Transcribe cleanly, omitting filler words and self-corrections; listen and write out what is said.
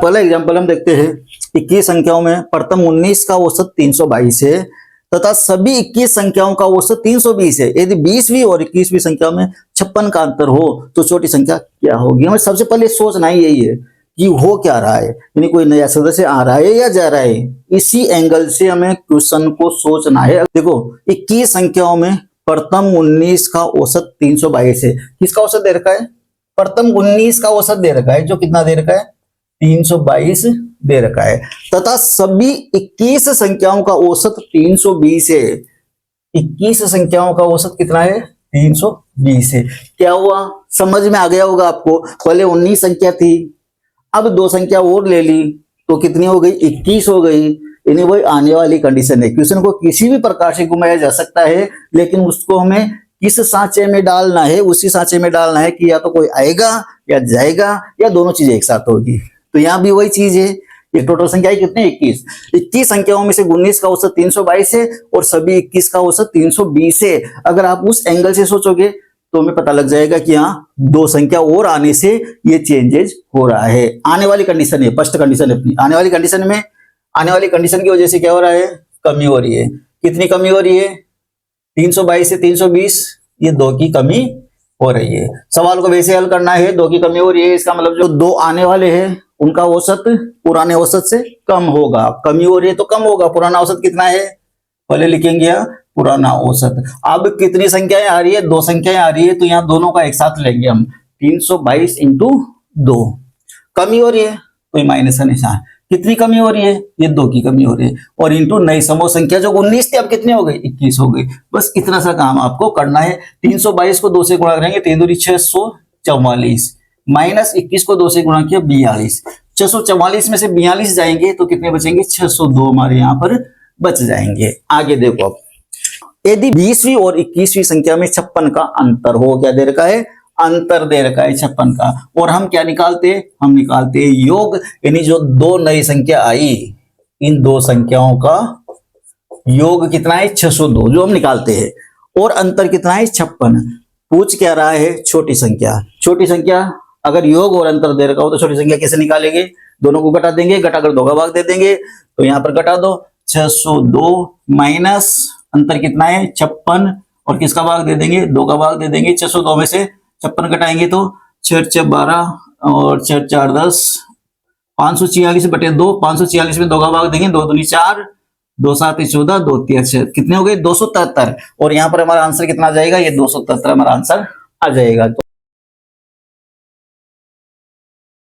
पहला एग्जांपल हम देखते हैं। 21 संख्याओं में प्रथम 19 का औसत 322 है तथा सभी 21 संख्याओं का औसत 320 है। यदि 20वीं और 21वीं संख्या में 56 का अंतर हो तो छोटी संख्या क्या होगी? हमें सबसे पहले सोचना ही यही है कि हो क्या रहा है, यानी कोई नया सदस्य आ रहा है या जा रहा है। इसी एंगल से हमें क्वेश्चन को सोचना है। देखो 21 संख्याओं में प्रथम 19 का औसत 322 है। किसका औसत दे रखा है? प्रथम 19 का औसत दे रखा है, जो कितना दे रखा है? 322 दे रखा है तथा सभी 21 संख्याओं का औसत 320 है। 21 संख्याओं का औसत कितना है? 320 है। क्या हुआ? समझ में आ गया होगा आपको। पहले 19 संख्या थी, अब 2 संख्या और ले ली तो कितनी हो गई? 21 हो गई। यानी वही आने वाली कंडीशन है। क्वेश्चन को किसी भी प्रकार से घुमाया जा सकता है, लेकिन उसको हमें किस सांचे में डालना है, उसी सांचे में डालना है कि या तो कोई आएगा या जाएगा या दोनों चीजें एक साथ होगी। तो यहाँ भी वही चीज है। ये टोटल संख्या है कितने? 21। 21 संख्याओं में से 19 का औसत 322 है और सभी 21 का औसत 320 है। अगर आप उस एंगल से सोचोगे तो हमें पता लग जाएगा कि यहाँ 2 संख्या और आने से ये चेंजेस हो रहा है। आने वाली कंडीशन है, फर्स्ट कंडीशन है अपनी। आने वाली कंडीशन में, आने वाली कंडीशन की वजह से क्या हो रहा है? कमी हो रही है। कितनी कमी हो रही है? 322 से 320, ये 2 की कमी हो रही है। सवाल को वैसे हल करना है, 2 की कमी हो रही है, इसका मतलब जो 2 आने वाले हैं उनका औसत पुराने औसत से कम होगा। कमी हो रही है तो कम होगा। पुराना औसत कितना है? पहले लिखेंगे पुराना औसत। अब कितनी संख्याएं आ रही है? 2 संख्याएं आ रही है, तो यहाँ दोनों का एक साथ लेंगे हम। 322 इंटू 2। कमी हो रही है तो माइनस का निशान। कितनी कमी हो रही है? ये 2 की कमी हो रही है। और इंटू नई समूह संख्या जो 19 थी अब कितनी हो गई? 21 हो गई। बस इतना सा काम आपको करना है। 322 को 2 से गुणा करेंगे, 3 दूनी 644, माइनस 21 को 2 से गुणा किया 42। 644 में से 42 जाएंगे तो कितने बचेंगे? 602 हमारे यहाँ पर बच जाएंगे। आगे देखो, अब यदि 20वीं और 21वीं संख्या में 56 का अंतर हो, क्या दे रखा है? अंतर दे रखा है 56 का। और हम क्या निकालते हैं? हम निकालते हैं योग, यानी जो 2 नई संख्या आई, इन 2 संख्याओं का योग कितना है? 602, जो हम निकालते हैं। और अंतर कितना है? 56। पूछ क्या रहा है? छोटी संख्या। छोटी संख्या अगर योग और अंतर दे रखा हो तो छोटी संख्या कैसे निकालेंगे? दोनों को घटा देंगे, घटाकर 2 का भाग दे देंगे। तो यहाँ पर घटा दो, 602 माइनस अंतर कितना है? 56, और किसका भाग दे देंगे? 2 का भाग दे देंगे। 602 में से 56 घटाएंगे तो 6 6 12 और 6 4 10, 546/2। 546 में 2 का भाग देंगे, 2 दूनी 4, 2 7 14, 2 3 6, कितने हो गए? 273। और यहाँ पर हमारा आंसर कितना आ जाएगा? ये 273 हमारा आंसर आ जाएगा।